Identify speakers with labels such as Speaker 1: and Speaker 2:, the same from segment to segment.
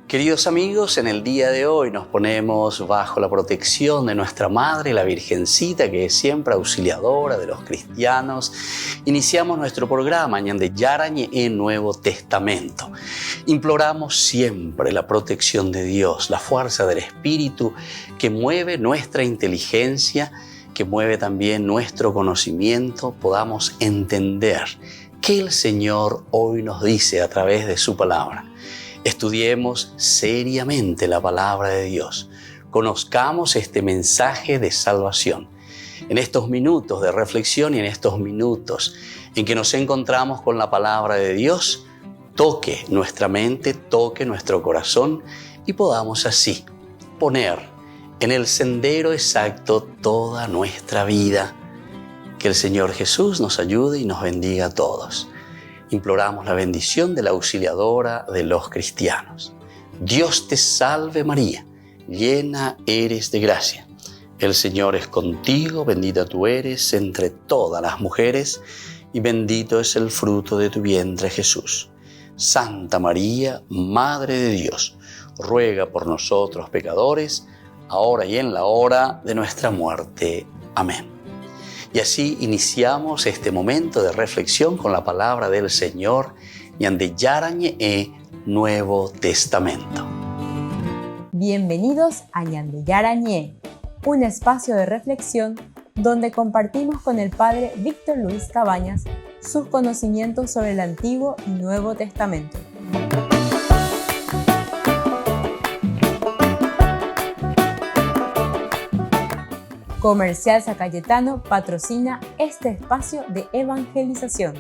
Speaker 1: Queridos amigos, en el día de hoy nos ponemos bajo la protección de nuestra Madre, la Virgencita, que es siempre auxiliadora de los cristianos. Iniciamos nuestro programa Ñande Yarañe en Nuevo Testamento. Imploramos siempre la protección de Dios, la fuerza del Espíritu que mueve nuestra inteligencia, que mueve también nuestro conocimiento, podamos entender qué el Señor hoy nos dice a través de su palabra. Estudiemos seriamente la palabra de Dios. Conozcamos este mensaje de salvación. En estos minutos de reflexión y en estos minutos en que nos encontramos con la palabra de Dios, toque nuestra mente, toque nuestro corazón y podamos así poner en el sendero exacto toda nuestra vida. Que el Señor Jesús nos ayude y nos bendiga a todos. Imploramos la bendición de la auxiliadora de los cristianos. Dios te salve María, llena eres de gracia. El Señor es contigo, bendita tú eres entre todas las mujeres y bendito es el fruto de tu vientre Jesús. Santa María, Madre de Dios, ruega por nosotros pecadores, ahora y en la hora de nuestra muerte. Amén. Y así iniciamos este momento de reflexión con la palabra del Señor, Ñande Yarañe Nuevo Testamento.
Speaker 2: Bienvenidos a Ñande Yarañe, un espacio de reflexión donde compartimos con el Padre Víctor Luis Cabañas sus conocimientos sobre el Antiguo y Nuevo Testamento. Comercial San Cayetano patrocina este espacio de evangelización.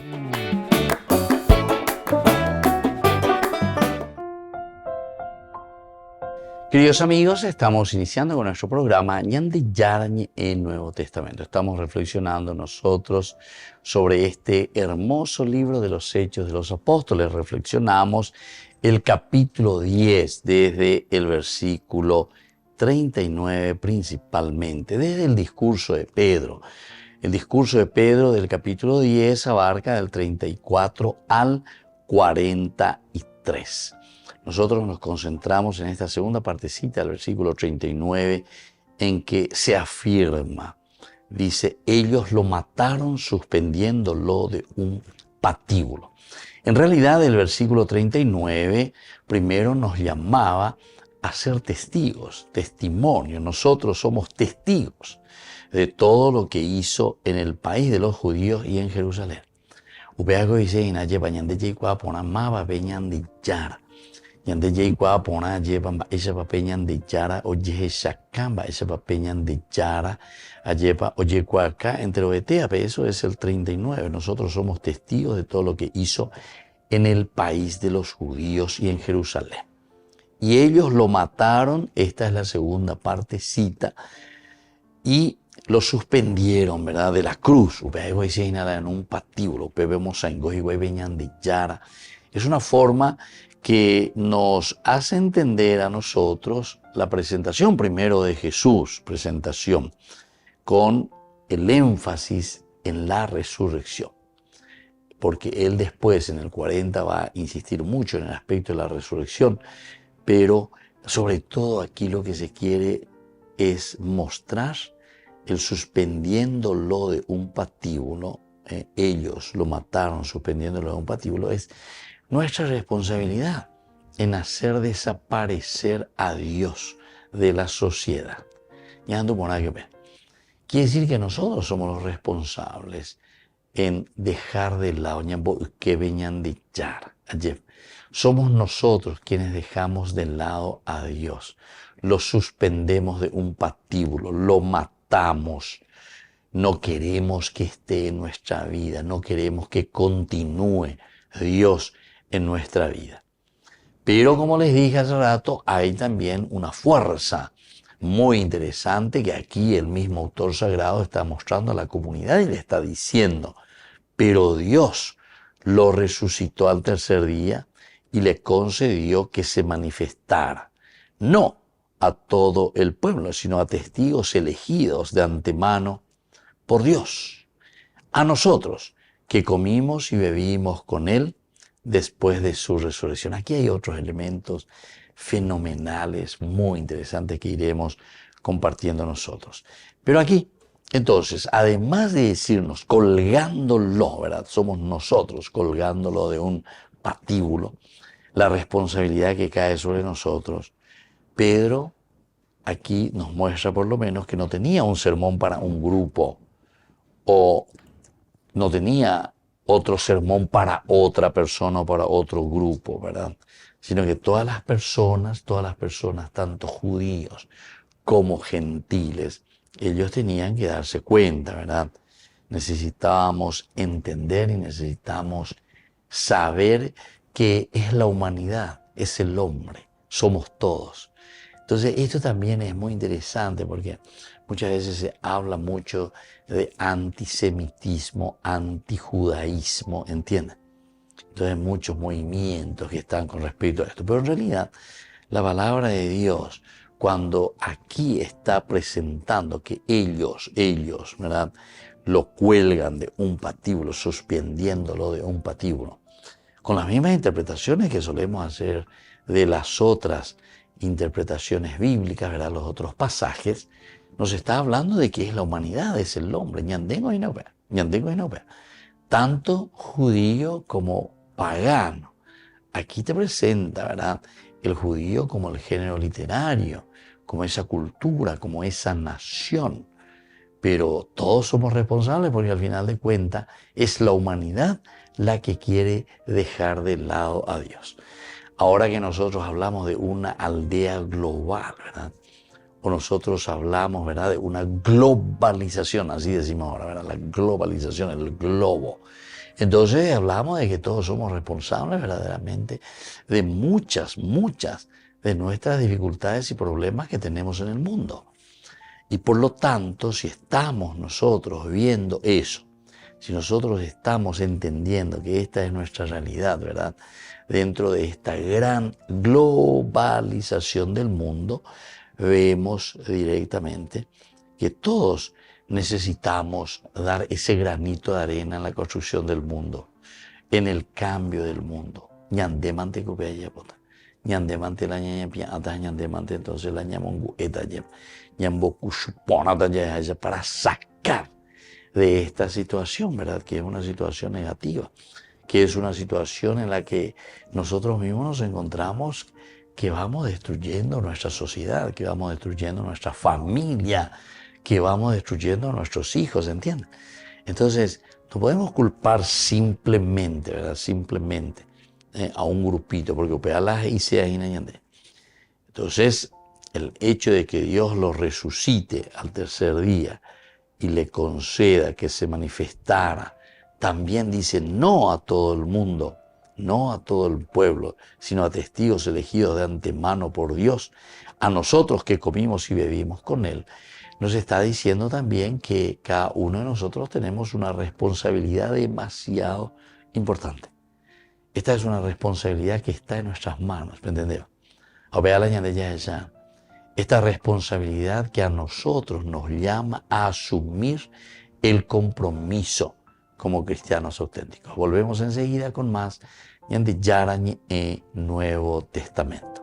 Speaker 1: Queridos amigos, estamos iniciando con nuestro programa Ñande Yarañe en Nuevo Testamento. Estamos reflexionando nosotros sobre este hermoso libro de los Hechos de los Apóstoles. Reflexionamos el capítulo 10 desde el versículo 39 principalmente, desde el discurso de Pedro. El discurso de Pedro del capítulo 10 abarca del 34 al 43. Nosotros nos concentramos en esta segunda partecita del versículo 39 en que se afirma, dice, ellos lo mataron suspendiéndolo de un patíbulo. En realidad el versículo 39 primero nos llamaba a ser testigos, testimonio. Nosotros somos testigos de todo lo que hizo en el país de los judíos y en Jerusalén. Upeago dice en aye bañande yeikua pona maba peñande yara. Yande yeikua pona lleva esa peñande yara oye shakamba esa peñande yara ayepa oye acá entre oetea, eso es el 39. Nosotros somos testigos de todo lo que hizo en el país de los judíos y en Jerusalén. Y ellos lo mataron, esta es la segunda partecita, y lo suspendieron, ¿verdad?, de la cruz. En un patíbulo, es una forma que nos hace entender a nosotros la presentación primero de Jesús, presentación, con el énfasis en la resurrección. Porque él después, en el 40, va a insistir mucho en el aspecto de la resurrección, pero sobre todo aquí lo que se quiere es mostrar el suspendiéndolo de un patíbulo. Ellos lo mataron suspendiéndolo de un patíbulo. Es nuestra responsabilidad en hacer desaparecer a Dios de la sociedad. Quiere decir que nosotros somos los responsables en dejar de lado que venían de echar. Somos nosotros quienes dejamos de lado a Dios. Lo suspendemos de un patíbulo, lo matamos. No queremos que esté en nuestra vida, no queremos que continúe Dios en nuestra vida. Pero como les dije hace rato, hay también una fuerza muy interesante que aquí el mismo autor sagrado está mostrando a la comunidad y le está diciendo, pero Dios lo resucitó al tercer día y le concedió que se manifestara, no a todo el pueblo, sino a testigos elegidos de antemano por Dios, a nosotros que comimos y bebimos con Él después de su resurrección. Aquí hay otros elementos
Speaker 3: fenomenales, muy interesantes que iremos compartiendo nosotros. Pero aquí, entonces, además de decirnos colgándolo, ¿verdad? Somos nosotros colgándolo de un patíbulo, la responsabilidad que cae sobre nosotros. Pedro aquí nos muestra por lo menos que no tenía un sermón para un grupo o no tenía otro sermón para otra persona o para otro grupo, ¿verdad? Sino que todas las personas, tanto judíos como gentiles, ellos tenían que darse cuenta, ¿verdad? Necesitábamos entender y necesitamos saber que es la humanidad, es el hombre, somos todos. Entonces esto también es muy interesante porque muchas veces se habla mucho de antisemitismo, antijudaísmo, ¿entienden? Entonces hay muchos movimientos que están con respecto a esto. Pero en realidad la palabra de Dios, cuando aquí está presentando que ellos, ¿verdad?, lo cuelgan de un patíbulo, suspendiéndolo de un patíbulo, con las mismas interpretaciones que solemos hacer de las otras interpretaciones bíblicas, ¿verdad?, los otros pasajes, nos está hablando de que es la humanidad, es el hombre, tanto judío como pagano. Aquí te presenta, ¿verdad?, el judío como el género literario, como esa cultura, como esa nación. Pero todos somos responsables porque al final de cuentas es la humanidad la que quiere dejar de lado a Dios. Ahora que nosotros hablamos de una aldea global, ¿verdad?, o nosotros hablamos, ¿verdad?, de una globalización, así decimos ahora, ¿verdad?, la globalización, el globo. Entonces hablamos de que todos somos responsables verdaderamente de muchas de nuestras dificultades y problemas que tenemos en el mundo. Y por lo tanto, si estamos nosotros viendo eso, si nosotros estamos entendiendo que esta es nuestra realidad, ¿verdad?, dentro de esta gran globalización del mundo, vemos directamente que todos necesitamos dar ese granito de arena en la construcción del mundo, en el cambio del mundo. Entonces la para sacar de esta situación, ¿verdad?, que es una situación negativa, que es una situación en la que nosotros mismos nos encontramos, que vamos destruyendo nuestra sociedad, que vamos destruyendo nuestra familia, que vamos destruyendo a nuestros hijos, ¿entienden? Entonces, no podemos culpar simplemente, ¿verdad?, a un grupito, porque opearlas y sea inañande. Entonces, el hecho de que Dios lo resucite al tercer día y le conceda que se manifestara, también dice no a todo el mundo, no a todo el pueblo, sino a testigos elegidos de antemano por Dios, a nosotros que comimos y bebimos con Él. Nos está diciendo también que cada uno de nosotros tenemos una responsabilidad demasiado importante. Esta es una responsabilidad que está en nuestras manos, ¿me entendés? Esta responsabilidad que a nosotros nos llama a asumir el compromiso como cristianos auténticos. Volvemos enseguida con más de Yarañe Nuevo Testamento.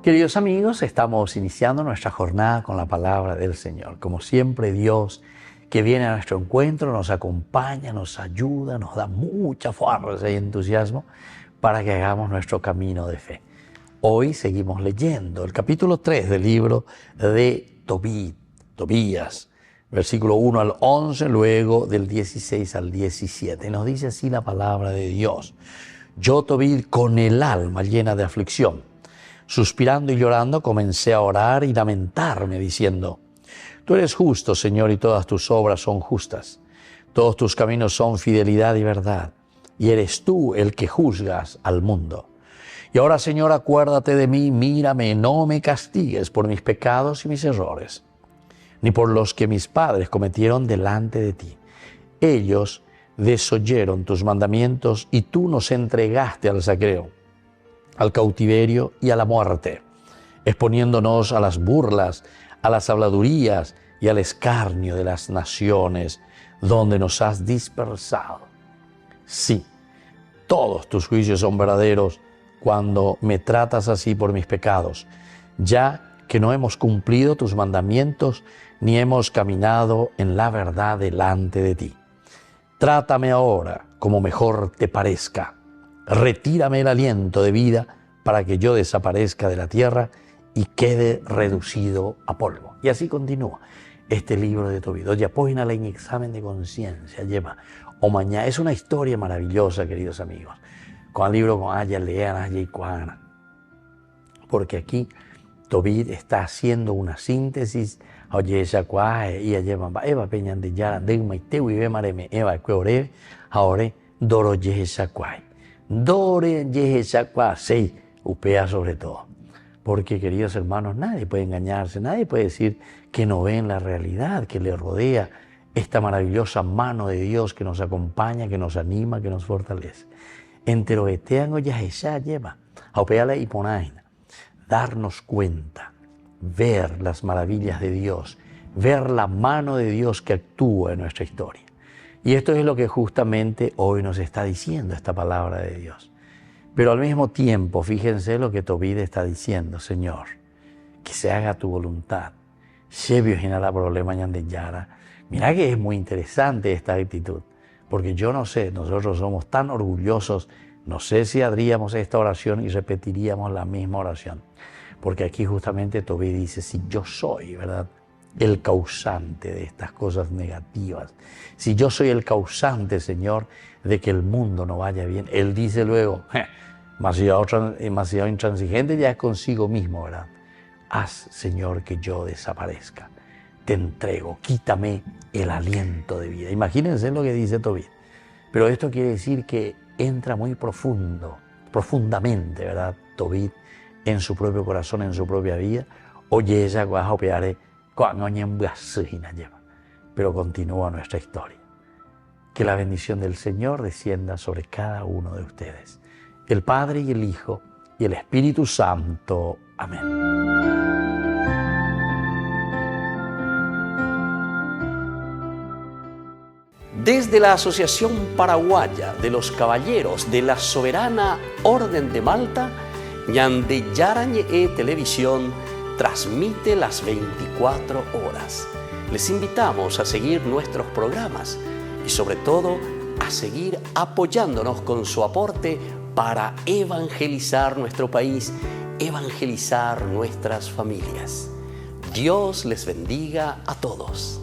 Speaker 1: Queridos amigos, estamos iniciando nuestra jornada con la palabra del Señor. Como siempre, Dios que viene a nuestro encuentro nos acompaña, nos ayuda, nos da mucha fuerza y entusiasmo para que hagamos nuestro camino de fe. Hoy seguimos leyendo el capítulo 3 del libro de Tobías, versículo 1 al 11, luego del 16 al 17. Nos dice así la palabra de Dios.
Speaker 3: Yo, Tobit, con el alma llena de aflicción, suspirando y llorando, comencé a orar y lamentarme, diciendo: Tú eres justo, Señor, y todas tus obras son justas. Todos tus caminos son fidelidad y verdad, y eres tú el que juzgas al mundo. Y ahora, Señor, acuérdate de mí, mírame, no me castigues por mis pecados y mis errores, ni por los que mis padres cometieron delante de ti. Ellos desoyeron tus mandamientos y tú nos entregaste al saqueo, al cautiverio y a la muerte, exponiéndonos a las burlas, a las habladurías y al escarnio de las naciones donde nos has dispersado. Sí, todos tus juicios son verdaderos cuando me tratas así por mis pecados, ya que no hemos cumplido tus mandamientos ni hemos caminado en la verdad delante de ti. Trátame ahora como mejor te parezca. Retírame el aliento de vida para que yo desaparezca de la tierra y quede reducido a polvo. Y así continúa este libro de Tobit. Oye, apóyenla en examen de conciencia, lleva o mañana. Es una historia maravillosa, queridos amigos. Con el libro con Aya, lean Aya y Cuana. Porque aquí Tobit está haciendo una síntesis. Oye, esa cuaje y lleva Eva Peñan de Yara, de Maiteu y Bemareme, Eva Cuore, ahora Doro Yesa Cuay. Dore Yesa Cuay, sí, upea sobre todo. Porque, queridos hermanos, nadie puede engañarse, nadie puede decir que no ven la realidad que le rodea, esta maravillosa mano de Dios que nos acompaña, que nos anima, que nos fortalece. Entero etean oya esa lleva, aupeala y ponaina, darnos cuenta, ver las maravillas de Dios, ver la mano de Dios que actúa en nuestra historia. Y esto es lo que justamente hoy nos está diciendo esta palabra de Dios. Pero al mismo tiempo, fíjense lo que Tobit está diciendo: Señor, que se haga tu voluntad. Mira que es muy interesante esta actitud, porque yo no sé, nosotros somos tan orgullosos, no sé si haríamos esta oración y repetiríamos la misma oración. Porque aquí justamente Tobit dice: si yo soy, ¿verdad?, el causante de estas cosas negativas, si yo soy el causante, Señor, de que el mundo no vaya bien. Él dice luego, demasiado intransigente ya es consigo mismo, ¿verdad? Haz, Señor, que yo desaparezca. Te entrego, quítame el aliento de vida. Imagínense lo que dice Tobit. Pero esto quiere decir que entra muy profundamente, ¿verdad?, Tobit, en su propio corazón, en su propia vida. Oye, esa guaja opeare, pero continúa nuestra historia. Que la bendición del Señor descienda sobre cada uno de ustedes, el Padre y el Hijo y el Espíritu Santo. Amén.
Speaker 1: Desde la Asociación Paraguaya de los Caballeros de la Soberana Orden de Malta, Ñande Yarañe Televisión transmite las 24 horas. Les invitamos a seguir nuestros programas y sobre todo a seguir apoyándonos con su aporte para evangelizar nuestro país, evangelizar nuestras familias. Dios les bendiga a todos.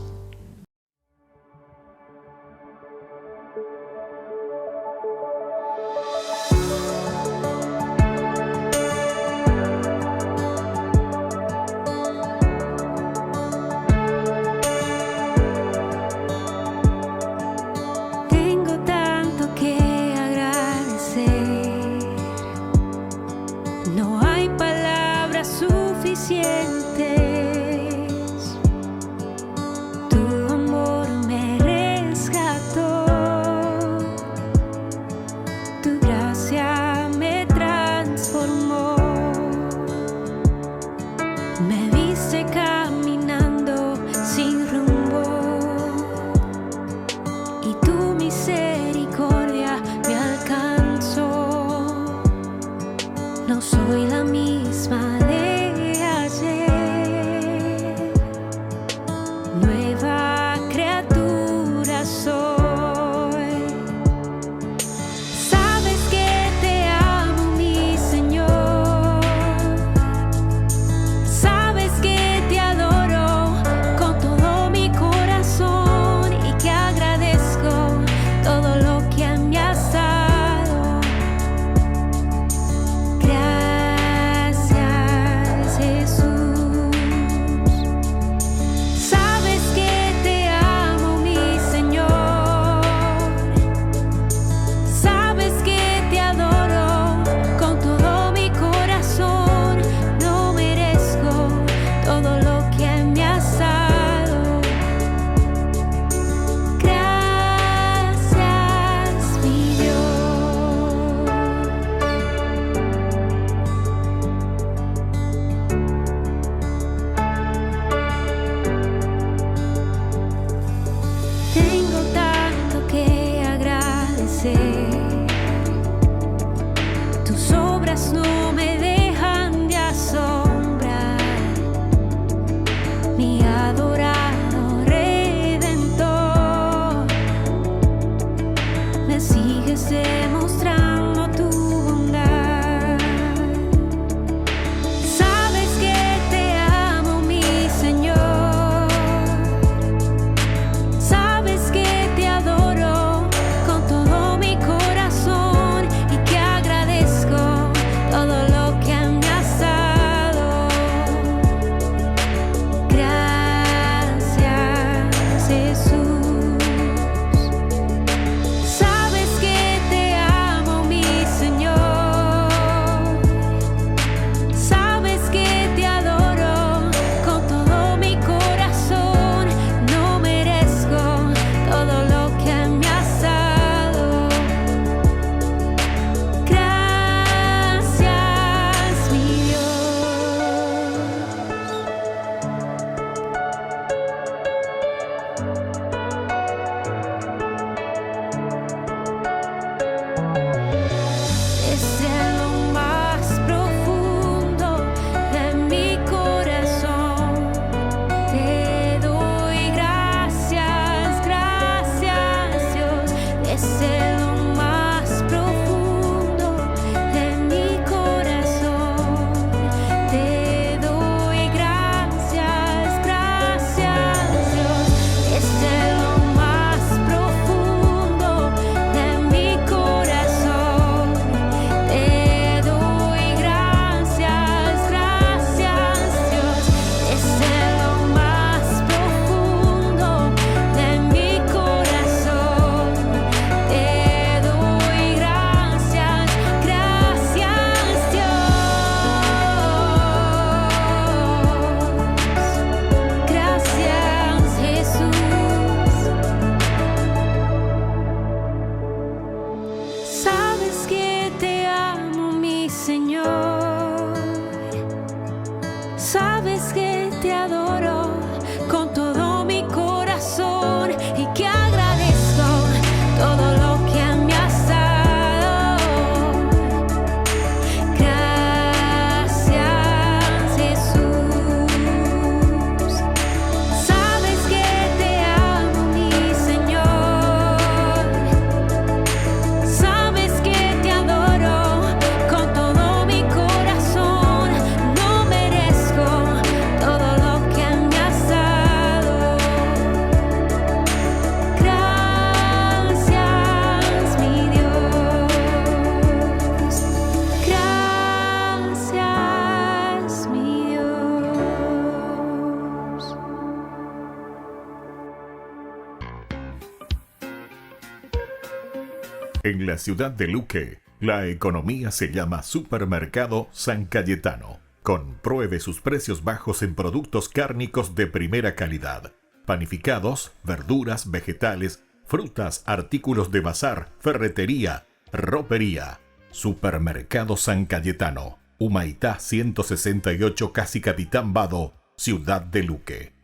Speaker 4: En la ciudad de Luque, la economía se llama Supermercado San Cayetano. Compruebe sus precios bajos en productos cárnicos de primera calidad. Panificados, verduras, vegetales, frutas, artículos de bazar, ferretería, ropería. Supermercado San Cayetano, Humaitá 168, Casi Capitán Vado, ciudad de Luque.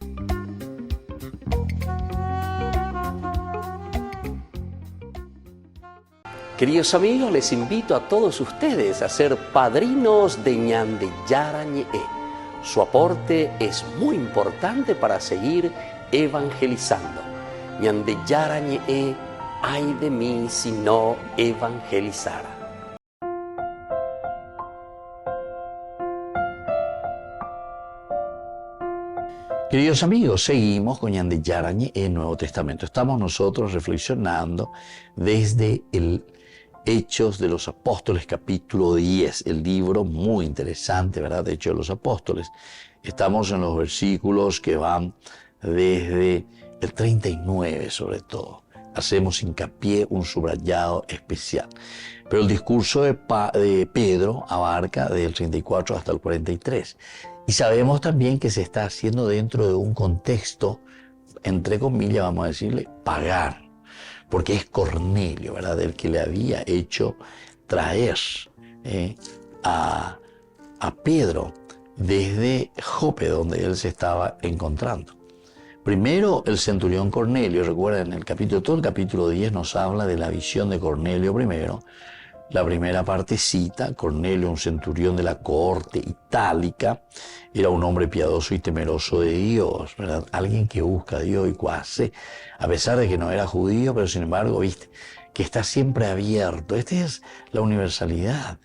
Speaker 1: Queridos amigos, les invito a todos ustedes a ser padrinos de Ñande Yarañe. Su aporte es muy importante para seguir evangelizando. Ñande Yarañe, ay de mí si no evangelizara.
Speaker 3: Queridos amigos, seguimos con Ñande Yarañe en el Nuevo Testamento. Estamos nosotros reflexionando desde el Hechos de los Apóstoles, capítulo 10, el libro muy interesante, ¿verdad? De Hechos de los Apóstoles. Estamos en los versículos que van desde el 39 sobre todo. Hacemos hincapié, un subrayado especial. Pero el discurso de Pedro abarca del 34 hasta el 43. Y sabemos también que se está haciendo dentro de un contexto, entre comillas, vamos a decirle, pagano. Porque es Cornelio, ¿verdad?, el que le había hecho traer a Pedro desde Jope, donde él se estaba encontrando. Primero, el centurión Cornelio, recuerden, todo el capítulo 10 nos habla de la visión de Cornelio primero. La primera partecita, Cornelio, un centurión de la cohorte itálica, era un hombre piadoso y temeroso de Dios, ¿verdad? Alguien que busca a Dios y cuase, a pesar de que no era judío, pero sin embargo, viste, que está siempre abierto. Esta es la universalidad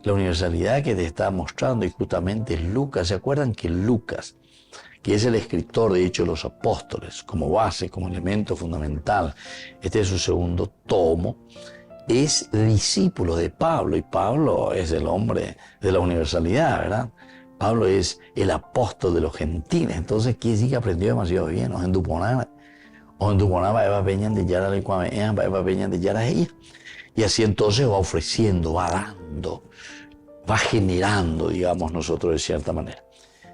Speaker 3: que te está mostrando, y justamente Lucas. ¿Se acuerdan que Lucas, que es el escritor de Hechos de los Apóstoles, como base, como elemento fundamental, este es su segundo tomo, es discípulo de Pablo, y Pablo es el hombre de la universalidad, ¿verdad? Pablo es el apóstol de los gentiles, entonces quiere decir que aprendió demasiado bien. O en Duponana va Eva Peña de Yara le Cuamean, va Eva Peña de Yara ella. Y así entonces va ofreciendo, va dando, va generando, digamos nosotros de cierta manera.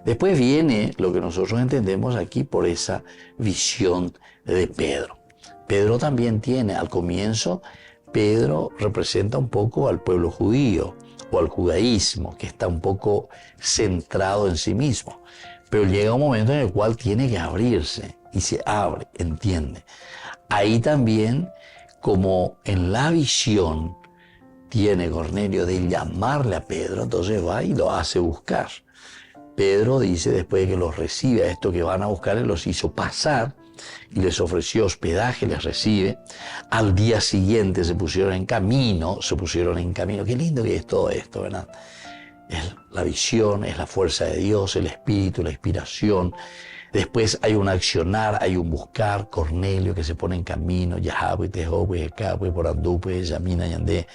Speaker 3: Después viene lo que nosotros entendemos aquí por esa visión de Pedro. Pedro también tiene, al comienzo, Pedro representa un poco al pueblo judío o al judaísmo, que está un poco centrado en sí mismo. Pero llega un momento en el cual tiene que abrirse, y se abre, entiende. Ahí también, como en la visión tiene Cornelio de llamarle a Pedro, entonces va y lo hace buscar. Pedro dice, después de que los recibe, a estos que van a buscar, él los hizo pasar y les ofreció hospedaje, les recibe. Al día siguiente se pusieron en camino. Qué lindo que es todo esto, ¿verdad? Es la visión, es la fuerza de Dios, el espíritu, la inspiración. Después hay un accionar, hay un buscar. Cornelio que se pone en camino, Yahabu, Tejobu, Jecabu, Porandupe, Yamina, Yandé,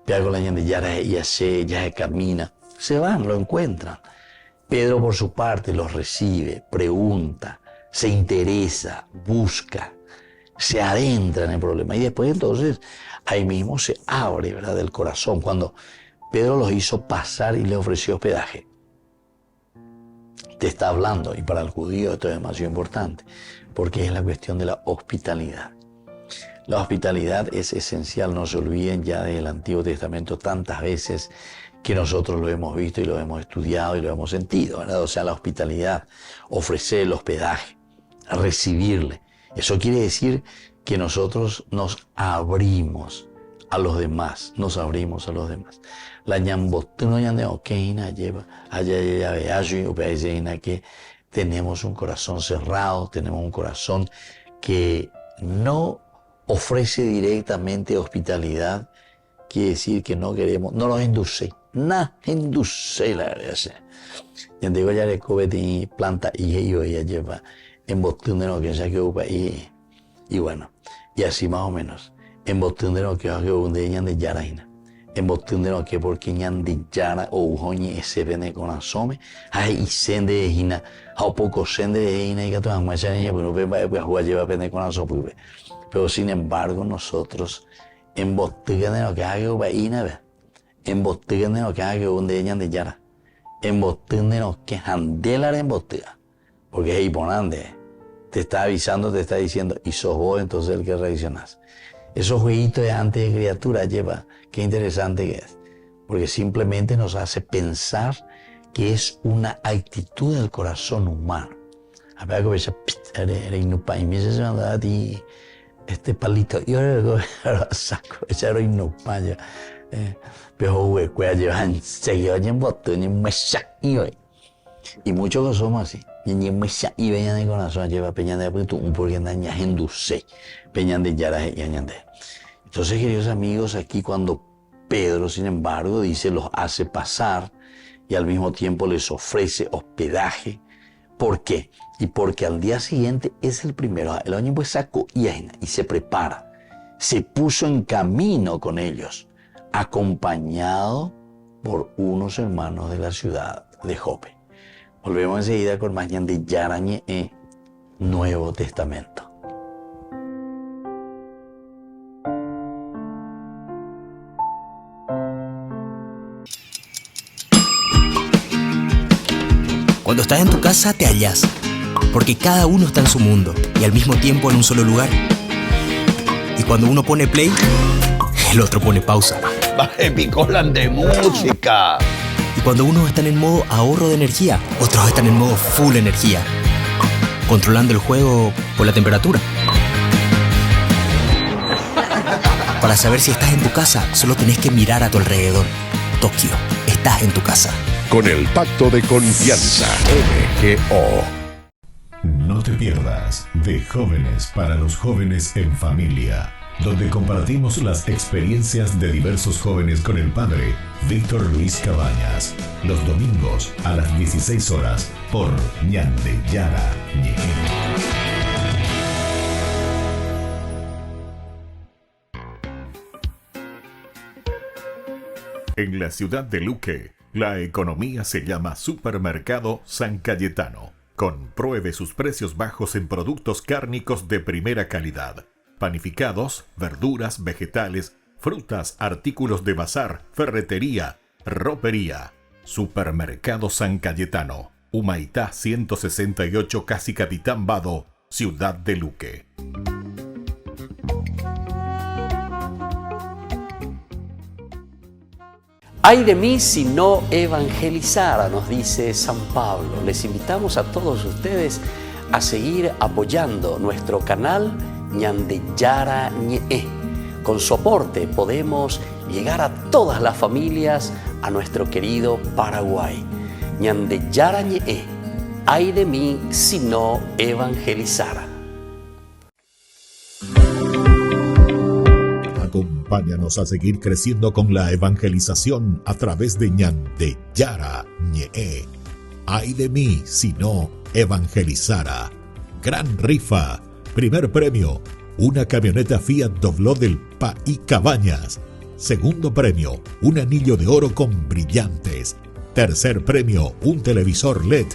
Speaker 3: Peagola, Yandé, Yara, Yase, Yahe camina. Se van, lo encuentran. Pedro, por su parte, los recibe, pregunta, se interesa, busca, se adentra en el problema. Y después entonces ahí mismo se abre, ¿verdad?, el corazón. Cuando Pedro los hizo pasar y le ofreció hospedaje. Te está hablando, y para el judío esto es demasiado importante, porque es la cuestión de la hospitalidad. La hospitalidad es esencial, no se olviden ya del Antiguo Testamento tantas veces que nosotros lo hemos visto y lo hemos estudiado y lo hemos sentido, ¿verdad? O sea, la hospitalidad, ofrecer el hospedaje, recibirle. Eso quiere decir que nosotros nos abrimos a los demás, La ñambotuno ñandeokeina lleva que tenemos un corazón cerrado, tenemos un corazón que no ofrece directamente hospitalidad, quiere decir que no queremos, no nos induce, la verdad. Ya digo, ya le cobete planta y ella lleva en botón de no que ya que upa y bueno, y así más o menos. En botón de no que haga un de ñan de yaraina. En botón de no que porque ñan de yara o ujoñe ese vene con asome, ay y sende de hina, a poco sende de hina y que todas más ya pero ve va a jugar lleva vene con asome. Pero sin embargo nosotros en botiga de lo que haga que va en botiga de lo que haga que un de ñan de yara, en botiga de lo que handelar en botiga, porque es hiponante, te está avisando, te está diciendo, y sos vos entonces el que reaccionás. Esos jueguitos de antes de criatura lleva, qué interesante que es, porque simplemente nos hace pensar que es una actitud del corazón humano. A ver, que era inupa, y me dice, a ti este palito, yo lo saco, ese era inupa, pero huecuea llevan, seguido en botón, y me saqué, y muchos que somos así. Y venían de corazón, lleva peñan de apunto, porque andan ya en dulce, peñan de yara y añande. Entonces, queridos amigos, aquí cuando Pedro, sin embargo, dice, los hace pasar y al mismo tiempo les ofrece hospedaje. ¿Por qué? Y porque al día siguiente es el primero. El año pues sacó y se prepara. Se puso en camino con ellos, acompañado por unos hermanos de la ciudad de Jope. Volvemos enseguida con más de Yara Ñe'e, Nuevo Testamento.
Speaker 5: Cuando estás en tu casa te hallas, porque cada uno está en su mundo y al mismo tiempo en un solo lugar. Y cuando uno pone play, el otro pone pausa.
Speaker 3: Picolan de música.
Speaker 5: Y cuando unos están en modo ahorro de energía, otros están en modo full energía, controlando el juego por la temperatura. Para saber si estás en tu casa, solo tenés que mirar a tu alrededor. Tokio, estás en tu casa.
Speaker 6: Con el Pacto de Confianza, MGO.
Speaker 4: No te pierdas de Jóvenes para los Jóvenes en Familia, donde compartimos las experiencias de diversos jóvenes con el padre Víctor Luis Cabañas, los domingos a las 16 horas por Ñande Yara Ñe'e. En la ciudad de Luque, la economía se llama Supermercado San Cayetano. Compruebe sus precios bajos en productos cárnicos de primera calidad. Panificados, verduras, vegetales, frutas, artículos de bazar, ferretería, ropería. Supermercado San Cayetano. Humaitá 168, casi Capitán Vado, ciudad de Luque.
Speaker 1: Ay de mí si no evangelizara, nos dice San Pablo. Les invitamos a todos ustedes a seguir apoyando nuestro canal Ñande Yara Ñe'e. Con su aporte podemos llegar a todas las familias a nuestro querido Paraguay. Ñande Yara Ñe'e. Ay de mí si no evangelizara.
Speaker 4: Acompáñanos a seguir creciendo con la evangelización a través de Ñande Yara Ñe'e. Ay de mí si no evangelizara. Gran rifa. Primer premio, una camioneta Fiat Dobló del País Cabañas. Segundo premio, un anillo de oro con brillantes. Tercer premio, un televisor LED.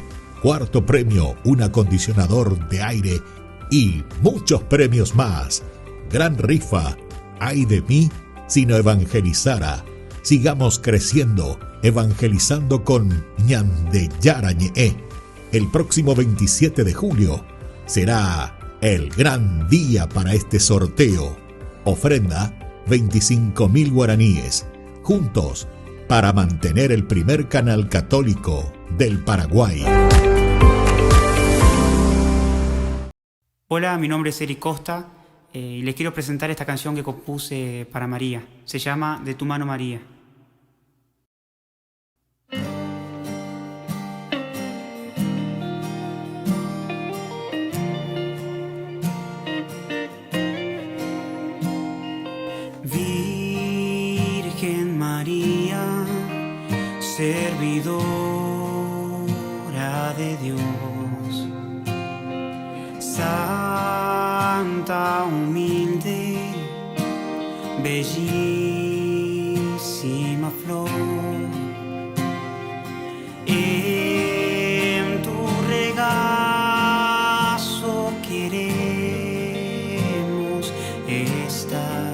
Speaker 4: Cuarto premio, un acondicionador de aire. Y muchos premios más. Gran rifa. Ay de mí si no evangelizara. Sigamos creciendo, evangelizando con Ñande Yara Ñe'e. El próximo 27 de julio será el gran día para este sorteo. Ofrenda 25.000 guaraníes. Juntos para mantener el primer canal católico del Paraguay.
Speaker 7: Hola, mi nombre es Eric Costa. Y les quiero presentar esta canción que compuse para María. Se llama De tu mano María. Virgen María, servidora de Dios, santa, humilde, bellísima flor, en tu regazo queremos estar,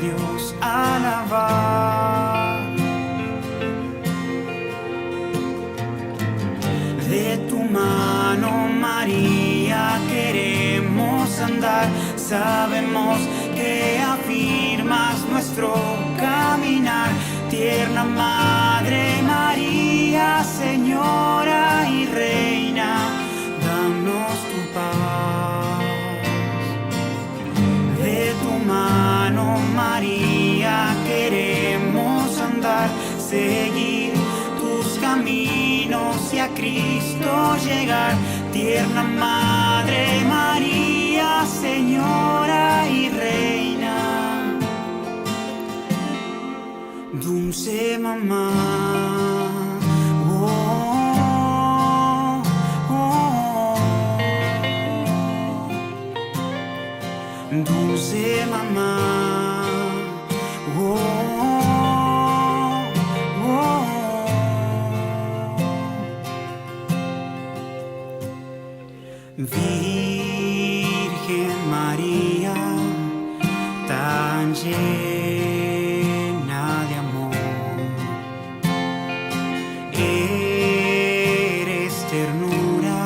Speaker 7: Dios alabar. De tu mano, María, queremos andar. Sabemos que afirmas nuestro caminar. Tierna Madre María, Señora y Reina, danos tu paz. De tu mano, María, queremos andar, seguir tus caminos y a Cristo llegar. Tierna Madre María, Señora y Reina, dulce mamá. Oh, oh, oh. Dulce mamá. Oh, oh, oh. Virgen María, tan llena de amor, eres ternura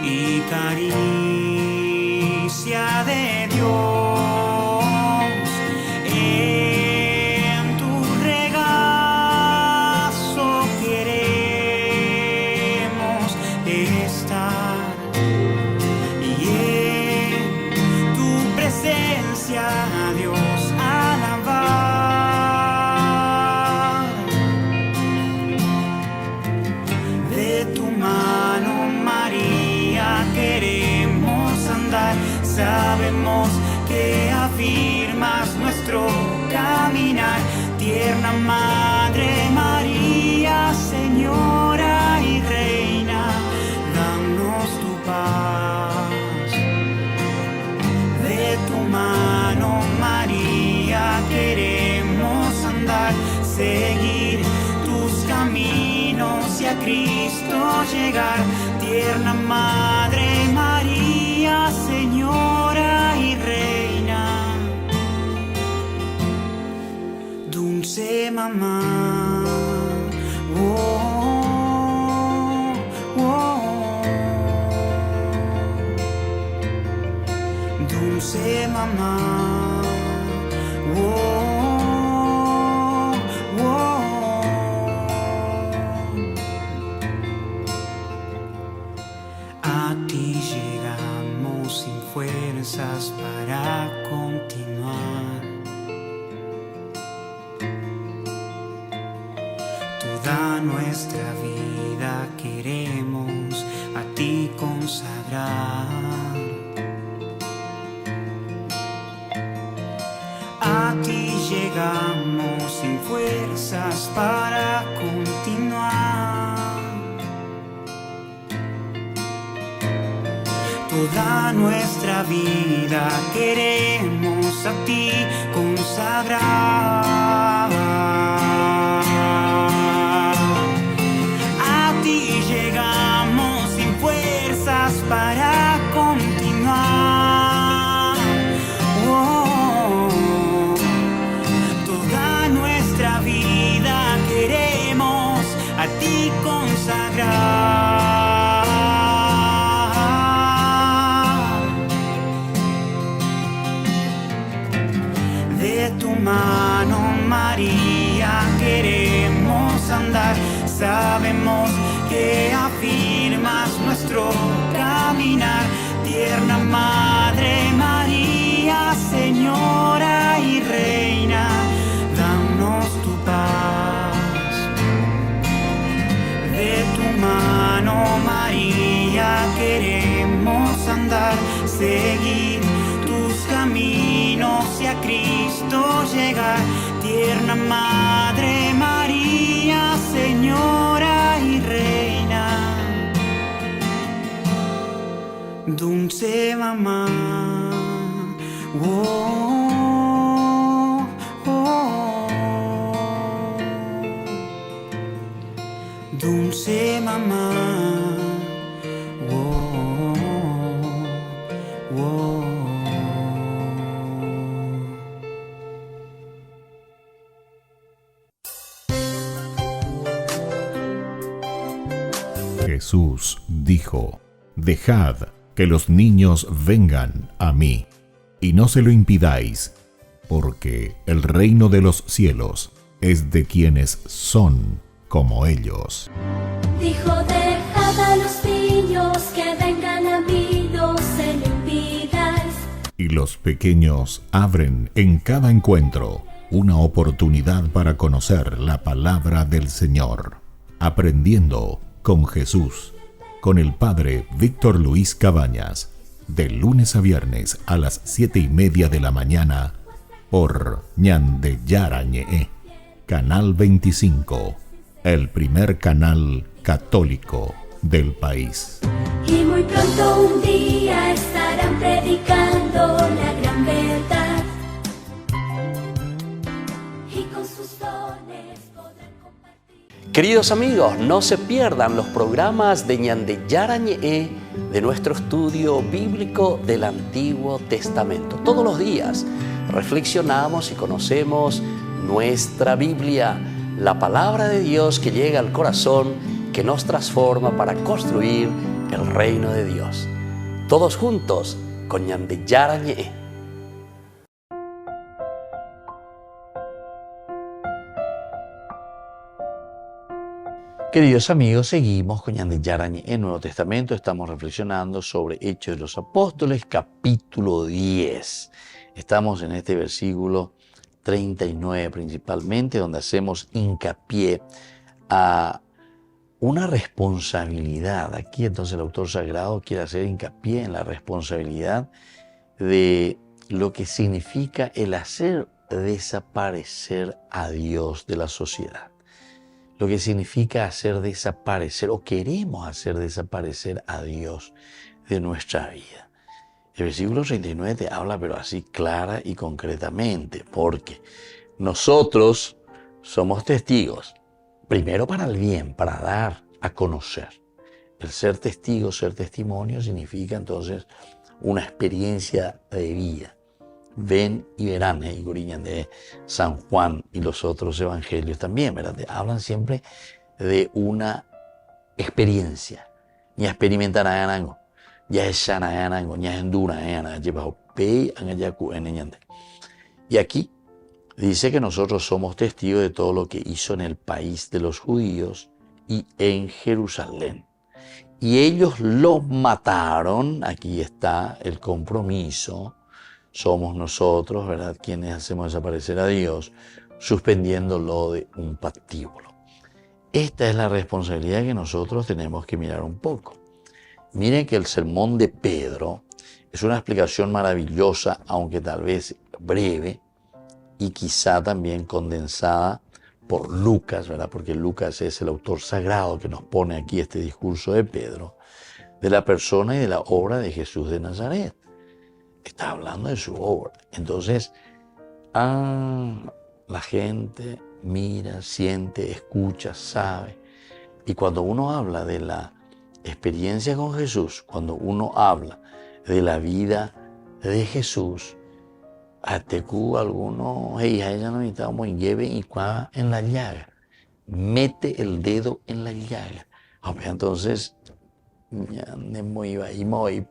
Speaker 7: y caricia de Dios. En tu regazo queremos estar y en tu presencia, Dios, alabar. De tu mano, María, queremos andar. Sabemos que afirmas nuestro caminar. Tierna Madre María, Señora y Reina, danos tu paz. De tu mano, María, queremos andar, seguir tus caminos y a Cristo llegar. Tierna Madre María, Señora y Reina, dulce mamá. Oh, oh, oh. Dulce mamá. Oh, oh, oh. A ti llegamos sin fuerzas para continuar. Toda nuestra vida queremos a ti consagrar. A ti llegamos sin fuerzas para continuar. Toda nuestra vida queremos a ti consagrar. A ti llegamos sin fuerzas para continuar. Oh, toda nuestra vida queremos a ti consagrar. De tu mano, María, queremos andar. Sabemos que afirmas nuestro caminar. Tierna Madre María, Señora y Reina, danos tu paz. De tu mano, María, queremos andar, seguir tus caminos y a Cristo llegar. Tierna Madre María, Señora y Reina, dulce mamá. Oh, oh, oh. Dulce mamá. Oh, oh, oh.
Speaker 4: Jesús dijo: «Dejad que los niños vengan a mí, y no se lo impidáis, porque el reino de los cielos es de quienes son como ellos».
Speaker 8: Dijo: dejad a los niños que vengan a mí, no se lo impidáis.
Speaker 4: Y los pequeños abren en cada encuentro una oportunidad para conocer la palabra del Señor, aprendiendo con Jesús, con el Padre Víctor Luis Cabañas, de lunes a viernes a las 7:30 de la mañana, por Ñande Yarañe, Canal 25, el primer canal católico del país.
Speaker 8: Y muy pronto un día estarán predicando la gran verdad, y con sus dones podrán compartir.
Speaker 1: Queridos amigos, no se pierdan los programas de Ñande Yarañe de nuestro estudio bíblico del Antiguo Testamento. Todos los días reflexionamos y conocemos nuestra Biblia, la palabra de Dios que llega al corazón, que nos transforma para construir el reino de Dios. Todos juntos con Ñande Yarañe.
Speaker 3: Queridos amigos, seguimos con Ñande Yarañe en Nuevo Testamento. Estamos reflexionando sobre Hechos de los Apóstoles, capítulo 10. Estamos en este versículo 39 principalmente, donde hacemos hincapié a una responsabilidad. Aquí entonces el autor sagrado quiere hacer hincapié en la responsabilidad de lo que significa el hacer desaparecer a Dios de la sociedad. Lo que significa hacer desaparecer o queremos hacer desaparecer a Dios de nuestra vida. El versículo 39 te habla, pero así clara y concretamente, porque nosotros somos testigos, primero para el bien, para dar a conocer. El ser testigo, ser testimonio, significa entonces una experiencia de vida. Ven y verán, y Guriñan de San Juan y los otros evangelios también, ¿verdad? Te hablan siempre de una experiencia. Ni experimentar algo. Ya es sana algo, ya es dura y aquí dice que nosotros somos testigos de todo lo que hizo en el país de los judíos y en Jerusalén. Y ellos los mataron. Aquí está el compromiso. Somos nosotros, ¿verdad?, quienes hacemos desaparecer a Dios, suspendiéndolo de un patíbulo. Esta es la responsabilidad que nosotros tenemos que mirar un poco. Miren que el sermón de Pedro es una explicación maravillosa, aunque tal vez breve y quizá también condensada por Lucas, ¿verdad? Porque Lucas es el autor sagrado que nos pone aquí este discurso de Pedro, de la persona y de la obra de Jesús de Nazaret. Está hablando de su obra. Entonces, la gente mira, siente, escucha, sabe. Y cuando uno habla de la experiencia con Jesús, cuando uno habla de la vida de Jesús, algunos, ella no necesitamos en la llaga. Mete el dedo en la llaga. Entonces,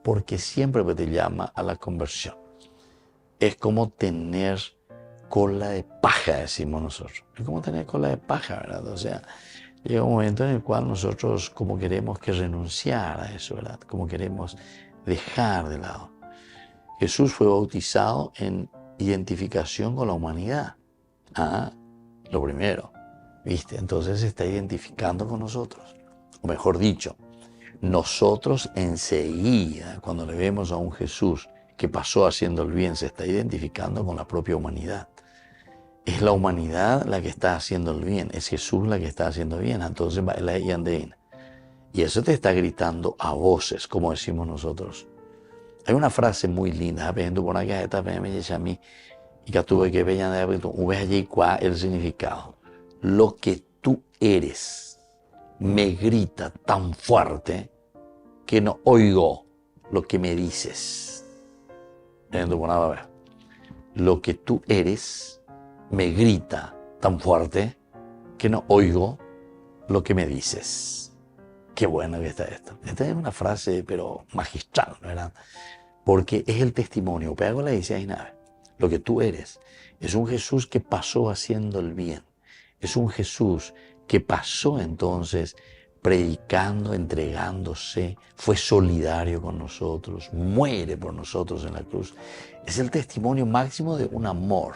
Speaker 3: porque siempre te llama a la conversión. Es como tener cola de paja, decimos nosotros. Es como tener cola de paja, ¿verdad? O sea, llega un momento en el cual nosotros como queremos que renunciar a eso, ¿verdad? Como queremos dejar de lado. Jesús fue bautizado en identificación con la humanidad. Lo primero, ¿viste? Entonces se está identificando con nosotros. O mejor dicho, nosotros enseguida, cuando le vemos a un Jesús que pasó haciendo el bien, se está identificando con la propia humanidad. Es la humanidad la que está haciendo el bien, es Jesús la que está haciendo el bien. Entonces va la yandeina. Y eso te está gritando a voces, como decimos nosotros. Hay una frase muy linda, y que tuve que ver el significado. Lo que tú eres me grita tan fuerte que no oigo lo que me dices. Lo que tú eres me grita tan fuerte que no oigo lo que me dices. qué bueno que está esto. Esta es una frase, pero magistral, ¿verdad? Porque es el testimonio. Pego la decía nave. Lo que tú eres es un Jesús que pasó haciendo el bien. Es un Jesús que pasó entonces predicando, entregándose, fue solidario con nosotros, muere por nosotros en la cruz. Es el testimonio máximo de un amor.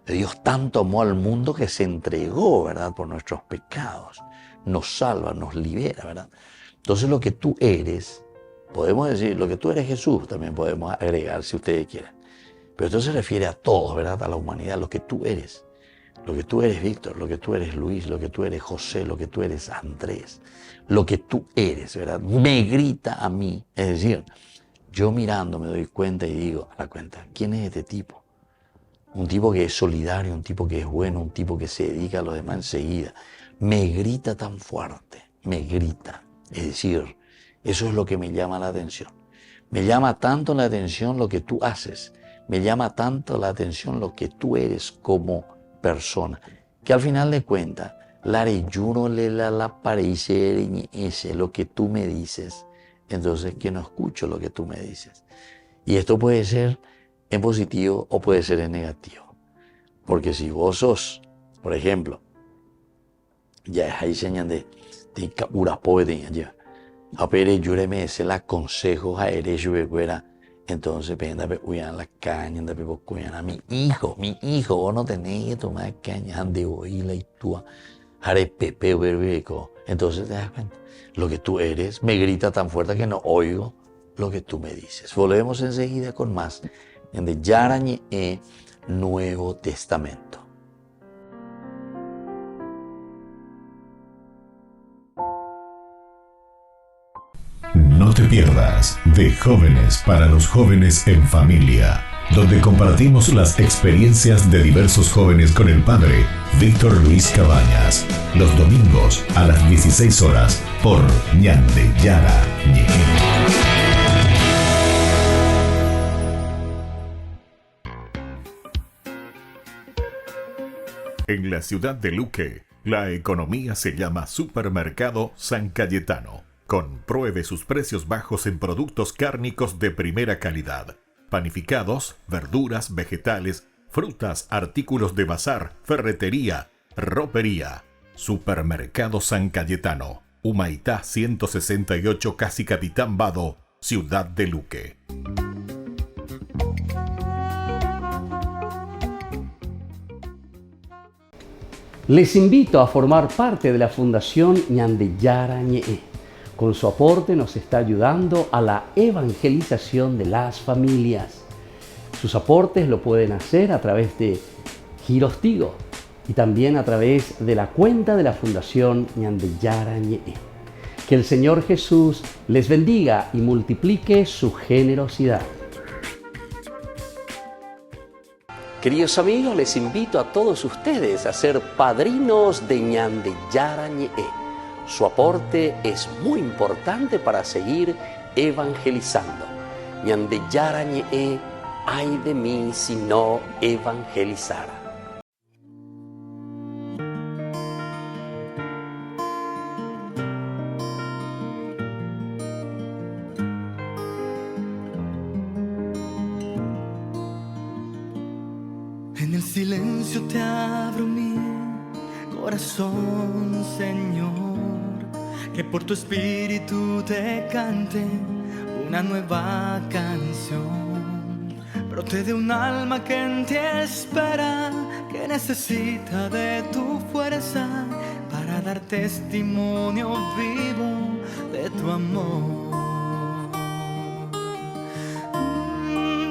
Speaker 3: Dios tanto amó al mundo que se entregó, ¿verdad?, por nuestros pecados. Nos salva, nos libera, ¿verdad? Entonces lo que tú eres, podemos decir, lo que tú eres Jesús, también podemos agregar si ustedes quieren. Pero esto se refiere a todos, ¿verdad?, a la humanidad, lo que tú eres. Lo que tú eres Víctor, lo que tú eres Luis, lo que tú eres José, lo que tú eres Andrés. Lo que tú eres, ¿verdad? Me grita a mí. Es decir, yo mirando me doy cuenta y digo, a la cuenta, ¿quién es este tipo? Un tipo que es solidario, un tipo que es bueno, un tipo que se dedica a los demás enseguida. Me grita tan fuerte, me grita. Es decir, eso es lo que me llama la atención. Me llama tanto la atención lo que tú haces. Me llama tanto la atención lo que tú eres como persona. Que al final de cuentas, la parece ese lo que tú me dices. Entonces, que no escucho lo que tú me dices. Y esto puede ser en positivo o puede ser en negativo. Porque si vos sos, por ejemplo, ya es ahí señal de urapo de ya. Apere yureme ese la consejo a ere yubecuera. Entonces, penda pe uyan la caña, anda pe cuyan a mi hijo, vos no tenés que tomar caña, ande oíla y tú haré pepe berbeco. Entonces te das cuenta, lo que tú eres me grita tan fuerte que no oigo lo que tú me dices. Volvemos enseguida con más en el Yarañe Nuevo Testamento.
Speaker 4: No te pierdas de Jóvenes para los Jóvenes en Familia, donde compartimos las experiencias de diversos jóvenes con el padre Víctor Luis Cabañas, los domingos a las 16 horas por Ñande Yara Ñe. En la ciudad de Luque, la economía se llama Supermercado San Cayetano. Compruebe sus precios bajos en productos cárnicos de primera calidad. Panificados, verduras, vegetales, frutas, artículos de bazar, ferretería, ropería. Supermercado San Cayetano. Humaitá 168, Casi Capitán Vado, Ciudad de Luque.
Speaker 1: Les invito a formar parte de la Fundación Ñande Yara Ñe. Con su aporte nos está ayudando a la evangelización de las familias. Sus aportes lo pueden hacer a través de Giros Tigo y también a través de la cuenta de la Fundación Ñande Yara Ñe. Que el Señor Jesús les bendiga y multiplique su generosidad. Queridos amigos, les invito a todos ustedes a ser padrinos de Ñande Yara Ñe. Su aporte es muy importante para seguir evangelizando. Ñande Yara Ñe, ay de mí si no evangelizara.
Speaker 9: En el silencio te abro mi corazón, Señor. Que por tu espíritu te cante una nueva canción. Brote de un alma que en ti espera, que necesita de tu fuerza para dar testimonio vivo de tu amor.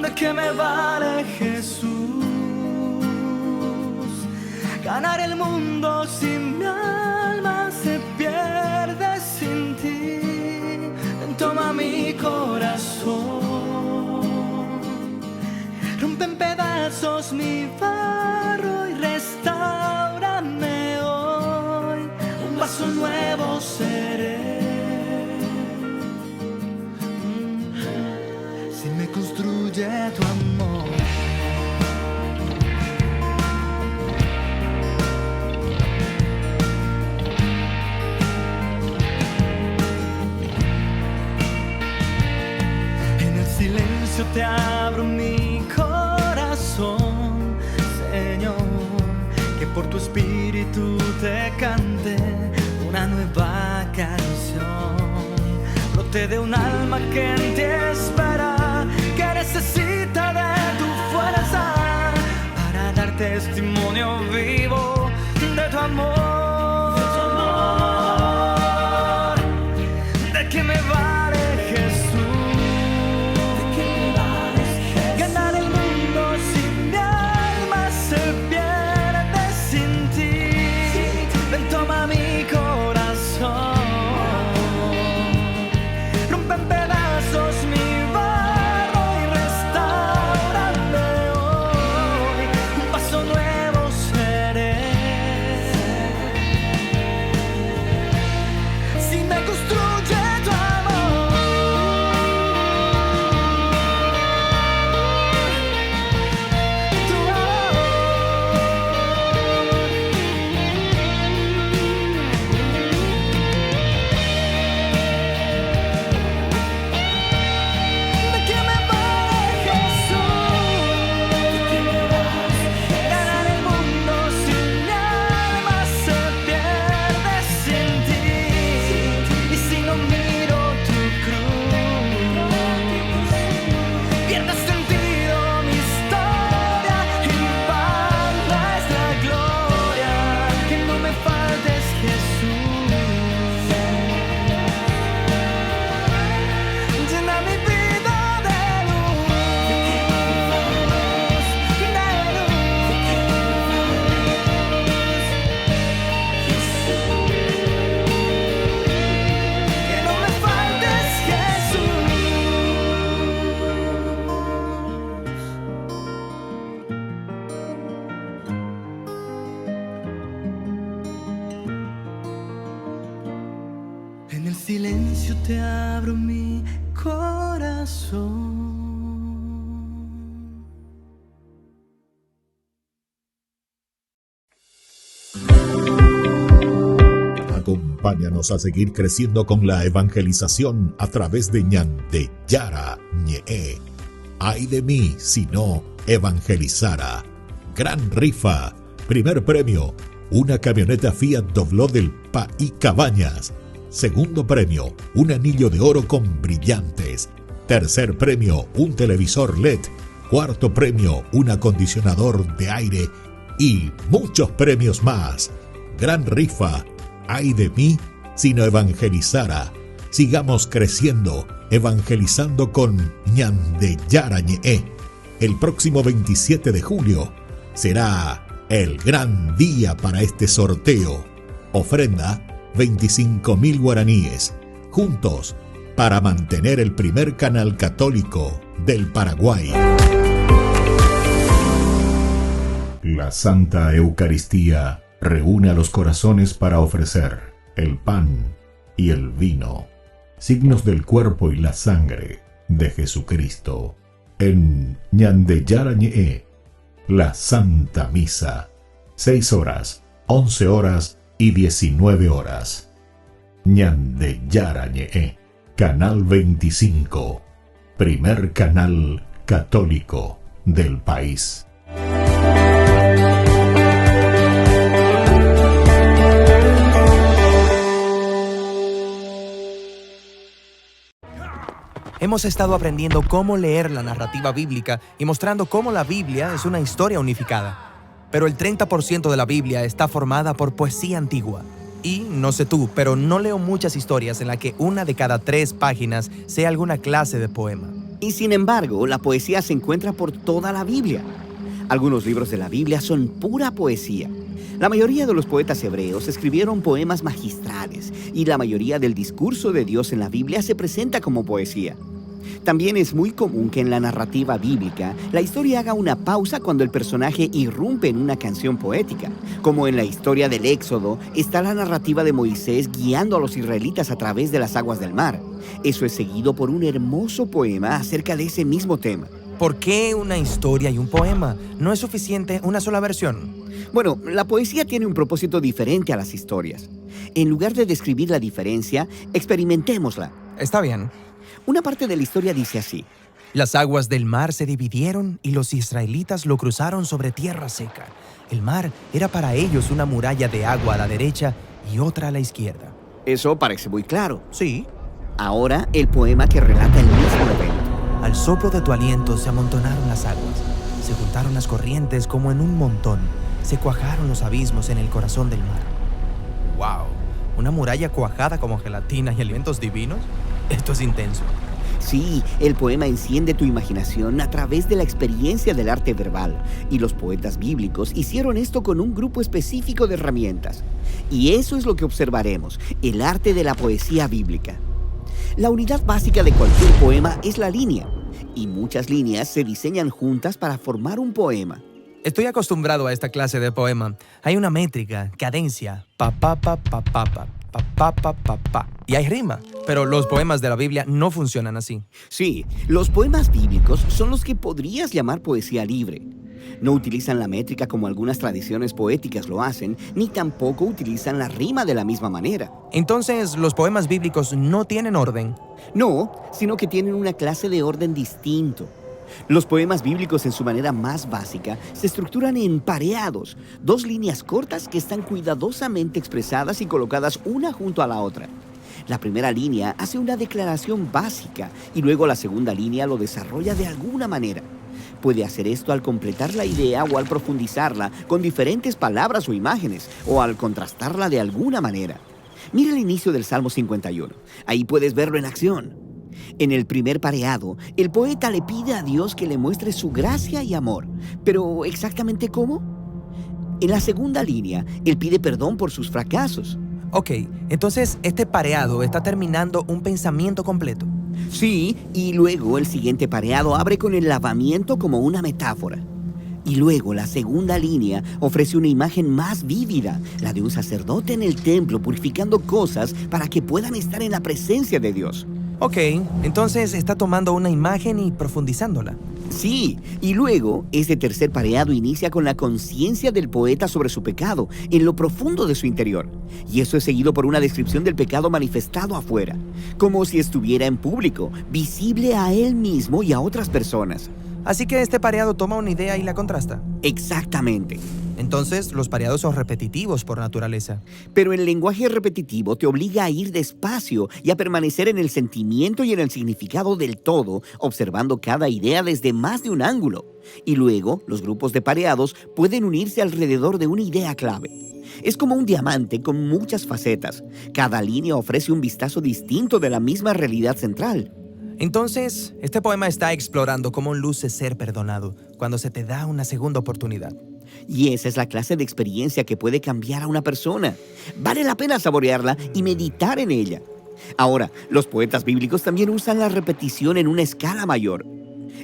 Speaker 9: ¿De qué me vale, Jesús, ganar el mundo si mi alma se pierde sin ti? Toma mi corazón, rompe en pedazos mi barro y restáurame hoy. Un vaso nuevo seré si me construye tu amor. por tu espíritu te cante una nueva canción. Brote de un alma que en ti espera, que necesita de tu fuerza para dar testimonio vivo de tu amor, de que me vale Jesús, ganar el mundo si mi alma se pierde sin ti. Ven, toma mi corazón, rompe en pedazos mi barro y restaurame hoy. Un paso nuevo seré. Si me construye tu amor, tu ¿de qué me vale Jesús? Ganar el mundo si mi alma se pierde sin ti. Y si no miro tu cruz, pierde sentido mi historia y vana es la gloria. Que no me faltes, Jesús. Llena mi vida de luz, que no me faltes, Jesús. En el silencio te abro mi corazón.
Speaker 4: Acompáñanos a seguir creciendo con la evangelización a través de Ñande Yara Ñe. Ay de mí si no evangelizara. Gran rifa. Primer premio, una camioneta Fiat Dobló del País Cabañas. Segundo premio, un anillo de oro con brillantes. Tercer premio, un televisor LED. Cuarto premio, un acondicionador de aire. Y muchos premios más. Gran rifa. Ay de mí si no evangelizara. Sigamos creciendo, evangelizando con Ñande Yara Ñe. El próximo 27 de julio será el gran día para este sorteo. Ofrenda 25.000 guaraníes. Juntos para mantener el primer canal católico del Paraguay. La Santa Eucaristía reúne a los corazones para ofrecer el pan y el vino, signos del cuerpo y la sangre de Jesucristo. En Ñande Yara Ñe, la Santa Misa, 6 horas, 11 horas y 19 horas. Ñande Yara Ñe, Canal 25, primer canal católico del país.
Speaker 5: Hemos estado aprendiendo cómo leer la narrativa bíblica y mostrando cómo la Biblia es una historia unificada. Pero el 30% de la Biblia está formada por poesía antigua. Y, no sé tú, pero no leo muchas historias en las que una de cada 3 páginas sea alguna clase de poema.
Speaker 10: Y sin embargo, la poesía se encuentra por toda la Biblia. Algunos libros de la Biblia son pura poesía. La mayoría de los poetas hebreos escribieron poemas magistrales y la mayoría del discurso de Dios en la Biblia se presenta como poesía. También es muy común que en la narrativa bíblica la historia haga una pausa cuando el personaje irrumpe en una canción poética. Como en la historia del Éxodo, está la narrativa de Moisés guiando a los israelitas a través de las aguas del mar. Eso es seguido por un hermoso poema acerca de ese mismo tema.
Speaker 5: ¿Por qué una historia y un poema? ¿No es suficiente una sola versión?
Speaker 10: Bueno, la poesía tiene un propósito diferente a las historias. En lugar de describir la diferencia, experimentémosla.
Speaker 5: Está bien.
Speaker 10: Una parte de la historia dice así:
Speaker 5: Las aguas del mar se dividieron y los israelitas lo cruzaron sobre tierra seca. El mar era para ellos una muralla de agua a la derecha y otra a la izquierda.
Speaker 10: Eso parece muy claro.
Speaker 5: Sí.
Speaker 10: Ahora el poema que relata el mismo evento.
Speaker 5: Al soplo de tu aliento se amontonaron las aguas, se juntaron las corrientes como en un montón, se cuajaron los abismos en el corazón del mar. ¡Wow! ¿Una muralla cuajada como gelatina y alimentos divinos? Esto es intenso.
Speaker 10: Sí, el poema enciende tu imaginación a través de la experiencia del arte verbal, y los poetas bíblicos hicieron esto con un grupo específico de herramientas. Y eso es lo que observaremos, el arte de la poesía bíblica. La unidad básica de cualquier poema es la línea, y muchas líneas se diseñan juntas para formar un poema.
Speaker 5: Estoy acostumbrado a esta clase de poema. Hay una métrica, cadencia, pa pa pa pa pa pa pa pa pa pa pa. Y hay rima, pero los poemas de la Biblia no funcionan así.
Speaker 10: Sí, los poemas bíblicos son los que podrías llamar poesía libre. No utilizan la métrica como algunas tradiciones poéticas lo hacen, ni tampoco utilizan la rima de la misma manera.
Speaker 5: Entonces, ¿los poemas bíblicos no tienen orden?
Speaker 10: No, sino que tienen una clase de orden distinto. Los poemas bíblicos en su manera más básica se estructuran en pareados, dos líneas cortas que están cuidadosamente expresadas y colocadas una junto a la otra. La primera línea hace una declaración básica y luego la segunda línea lo desarrolla de alguna manera. Puede hacer esto al completar la idea o al profundizarla con diferentes palabras o imágenes, o al contrastarla de alguna manera. Mira el inicio del Salmo 51. Ahí puedes verlo en acción. En el primer pareado, el poeta le pide a Dios que le muestre su gracia y amor. ¿Pero exactamente cómo? En la segunda línea, él pide perdón por sus fracasos.
Speaker 5: Ok, entonces este pareado está terminando un pensamiento completo.
Speaker 10: Sí, y luego el siguiente pareado abre con el lavamiento como una metáfora. Y luego la segunda línea ofrece una imagen más vívida, la de un sacerdote en el templo purificando cosas para que puedan estar en la presencia de Dios.
Speaker 5: Ok, entonces está tomando una imagen y profundizándola.
Speaker 10: Sí, y luego este tercer pareado inicia con la conciencia del poeta sobre su pecado, en lo profundo de su interior. Y eso es seguido por una descripción del pecado manifestado afuera, como si estuviera en público, visible a él mismo y a otras personas.
Speaker 5: Así que este pareado toma una idea y la contrasta.
Speaker 10: Exactamente.
Speaker 5: Entonces, los pareados son repetitivos por naturaleza.
Speaker 10: Pero el lenguaje repetitivo te obliga a ir despacio y a permanecer en el sentimiento y en el significado del todo, observando cada idea desde más de un ángulo. Y luego, los grupos de pareados pueden unirse alrededor de una idea clave. Es como un diamante con muchas facetas. Cada línea ofrece un vistazo distinto de la misma realidad central.
Speaker 5: Entonces, este poema está explorando cómo luce ser perdonado cuando se te da una segunda oportunidad.
Speaker 10: Y esa es la clase de experiencia que puede cambiar a una persona. Vale la pena saborearla y meditar en ella. Ahora, los poetas bíblicos también usan la repetición en una escala mayor.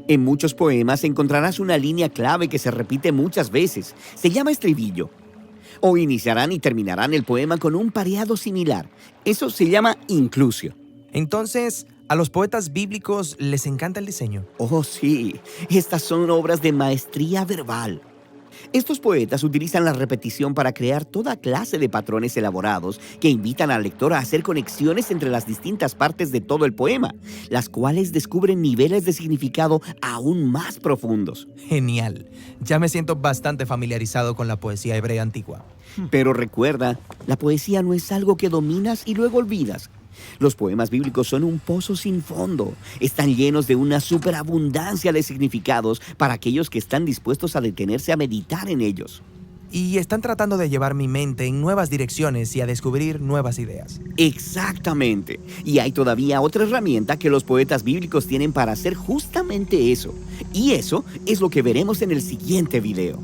Speaker 10: En muchos poemas encontrarás una línea clave que se repite muchas veces. Se llama estribillo. O iniciarán y terminarán el poema con un pareado similar. Eso se llama inclusio.
Speaker 5: Entonces, ¿a los poetas bíblicos les encanta el diseño?
Speaker 10: Oh, sí. Estas son obras de maestría verbal. Estos poetas utilizan la repetición para crear toda clase de patrones elaborados que invitan al lector a hacer conexiones entre las distintas partes de todo el poema, las cuales descubren niveles de significado aún más profundos.
Speaker 5: Genial. Ya me siento bastante familiarizado con la poesía hebrea antigua.
Speaker 10: Pero recuerda, la poesía no es algo que dominas y luego olvidas. Los poemas bíblicos son un pozo sin fondo. Están llenos de una superabundancia de significados para aquellos que están dispuestos a detenerse a meditar en ellos.
Speaker 5: Y están tratando de llevar mi mente en nuevas direcciones y a descubrir nuevas ideas.
Speaker 10: Exactamente. Y hay todavía otra herramienta que los poetas bíblicos tienen para hacer justamente eso. Y eso es lo que veremos en el siguiente video.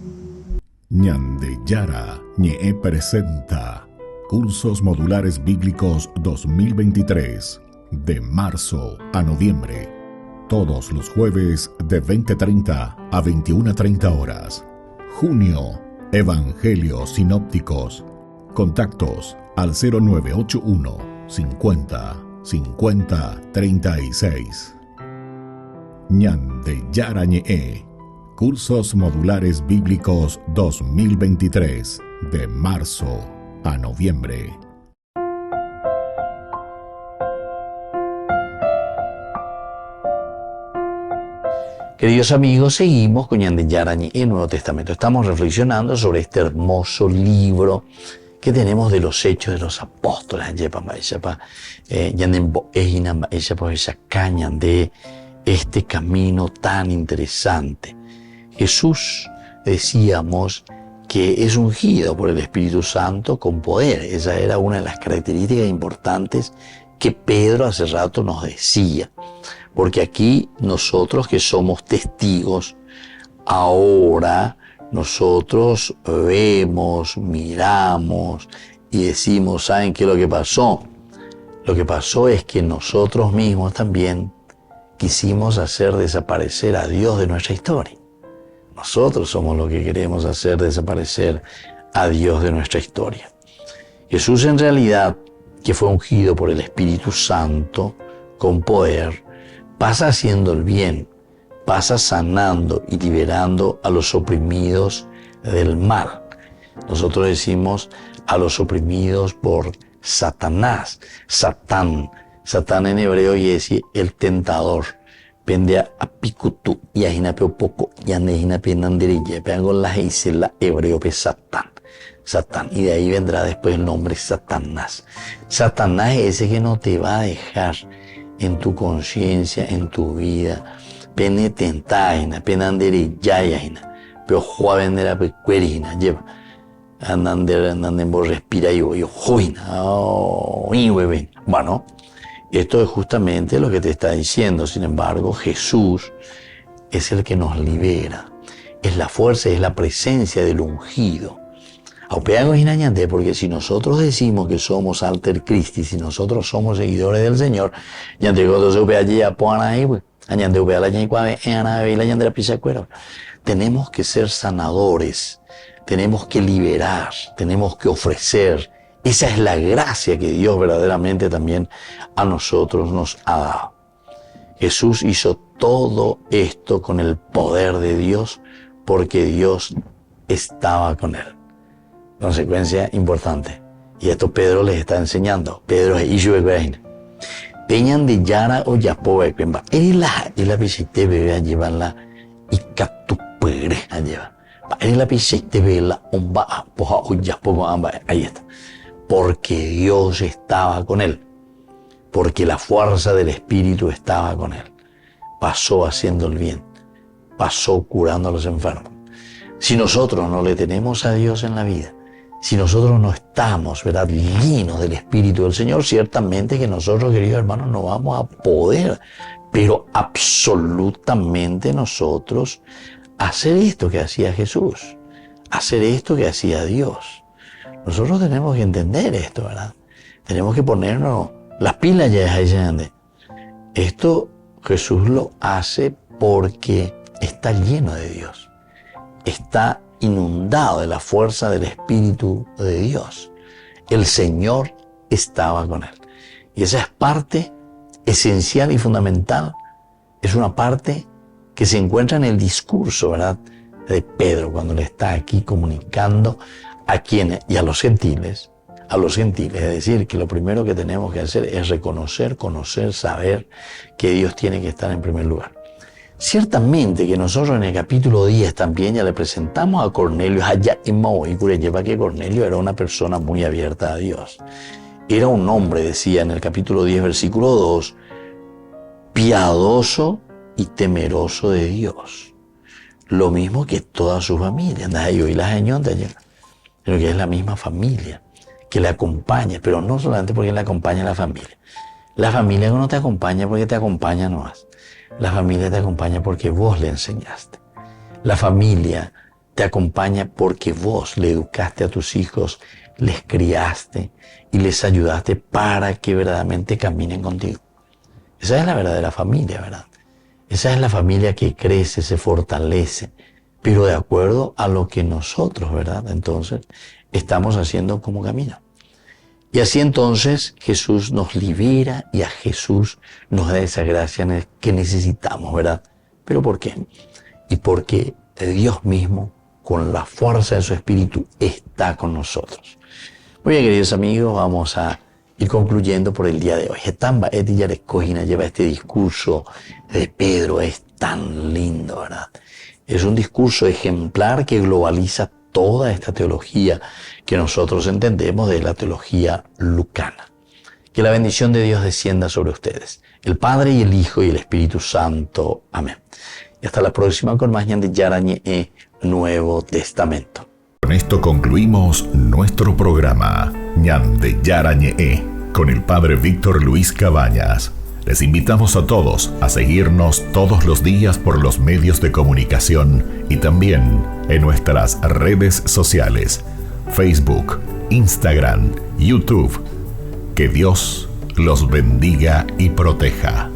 Speaker 4: Ñande Yara Ñe presenta Cursos Modulares Bíblicos 2023, de marzo a noviembre. Todos los jueves de 20:30 a 21:30 horas. Junio, Evangelios Sinópticos. Contactos al 0981 50 50 36. Ñande Yara Ñe. Cursos Modulares Bíblicos 2023, de marzo a noviembre.
Speaker 3: Queridos amigos, seguimos con Ñande Yarañi en el Nuevo Testamento. Estamos reflexionando sobre este hermoso libro que tenemos de los Hechos de los Apóstoles. De este camino tan interesante. Jesús, decíamos, que es ungido por el Espíritu Santo con poder. Esa era una de las características importantes que Pedro hace rato nos decía. Porque aquí nosotros que somos testigos, ahora nosotros vemos, miramos y decimos, ¿saben qué es lo que pasó? Lo que pasó es que nosotros mismos también quisimos hacer desaparecer a Dios de nuestra historia. Nosotros somos los que queremos hacer desaparecer a Dios de nuestra historia. Jesús en realidad, que fue ungido por el Espíritu Santo con poder, pasa haciendo el bien, pasa sanando y liberando a los oprimidos del mal. Nosotros decimos a los oprimidos por Satanás, Satán. Satán en hebreo y es el tentador. Pende a pikutu y a hinapeo poco y a nejinape nanderilla. Pegan las hice la hebreo pe Satán. Satán. Y de ahí vendrá después el nombre Satanás. Satanás es ese que no te va a dejar en tu conciencia, en tu vida. Pene tentaina, penanderillayina. Pero juavendera pe cuerina. Lleva. Andan por respira y joina. Bueno. Esto es justamente lo que te está diciendo. Sin embargo, Jesús es el que nos libera. Es la fuerza, es la presencia del ungido. Porque si nosotros decimos que somos alter Christi, si nosotros somos seguidores del Señor, tenemos que ser sanadores, tenemos que liberar, tenemos que ofrecer. Esa es la gracia que Dios verdaderamente también a nosotros nos ha dado. Jesús hizo todo esto con el poder de Dios porque Dios estaba con él. Consecuencia importante. Y esto Pedro les está enseñando. Pedro es Ishuecuain. Peñan de Yara o Yapoecuemba. Erila pisite bebe a llevarla y catupere a llevar. Erila pisite bebe la omba poja o Yapoco amba. Ahí está. Porque Dios estaba con él, porque la fuerza del Espíritu estaba con él. Pasó haciendo el bien, pasó curando a los enfermos. Si nosotros no le tenemos a Dios en la vida, si nosotros no estamos, ¿verdad?, llenos del Espíritu del Señor, ciertamente que nosotros, queridos hermanos, no vamos a poder, pero absolutamente nosotros, hacer esto que hacía Jesús, hacer esto que hacía Dios. Nosotros tenemos que entender esto, ¿verdad? Tenemos que ponernos las pilas ya. Esto Jesús lo hace porque está lleno de Dios. Está inundado de la fuerza del Espíritu de Dios. El Señor estaba con él. Y esa es parte esencial y fundamental. Es una parte que se encuentra en el discurso, ¿verdad?, de Pedro cuando le está aquí comunicando a quienes y a los gentiles, es decir, que lo primero que tenemos que hacer es reconocer, conocer, saber que Dios tiene que estar en primer lugar. Ciertamente que nosotros en el capítulo 10 también ya le presentamos a Cornelio, allá en Maui, que Cornelio era una persona muy abierta a Dios. Era un hombre, decía en el capítulo 10, versículo 2, piadoso y temeroso de Dios. Lo mismo que toda su familia. Pero que es la misma familia, que le acompaña, pero no solamente porque le acompaña a la familia. La familia no te acompaña porque te acompaña nomás. La familia te acompaña porque vos le enseñaste. La familia te acompaña porque vos le educaste a tus hijos, les criaste y les ayudaste para que verdaderamente caminen contigo. Esa es la verdadera familia, ¿verdad? Esa es la familia que crece, se fortalece, pero de acuerdo a lo que nosotros, ¿verdad?, entonces estamos haciendo como camino. Y así entonces Jesús nos libera y a Jesús nos da esa gracia que necesitamos, ¿verdad? ¿Pero por qué? Y porque Dios mismo, con la fuerza de su Espíritu, está con nosotros. Muy bien, queridos amigos, vamos a ir concluyendo por el día de hoy. Etamba Eti Yarescojina lleva este discurso de Pedro, tan lindo, ¿verdad? Es un discurso ejemplar que globaliza toda esta teología que nosotros entendemos de la teología lucana. Que la bendición de Dios descienda sobre ustedes, el Padre y el Hijo y el Espíritu Santo. Amén. Y hasta la próxima con más Ñande Yarañe Nuevo Testamento.
Speaker 4: Con esto concluimos nuestro programa Ñande Yarañe con el Padre Víctor Luis Cabañas. Les invitamos a todos a seguirnos todos los días por los medios de comunicación y también en nuestras redes sociales, Facebook, Instagram, YouTube. Que Dios los bendiga y proteja.